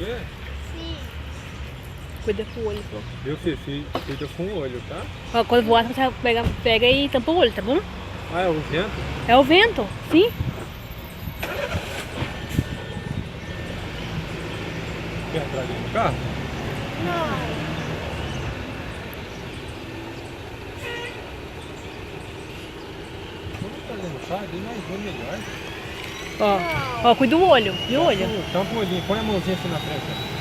você? Sim. Cuida com o olho, pô. Viu, Fifi? Cuida com o olho, tá? Ó, quando voar, você pega e tampa o olho, tá bom? Ah, é o vento? É o vento, sim. Quer entrar ali no carro? Não. Vamos entrar ali no carro, ali nós vamos melhor. Ó, cuida do olho, viu o olho? Tampa o olhinho, põe a mãozinha assim na frente.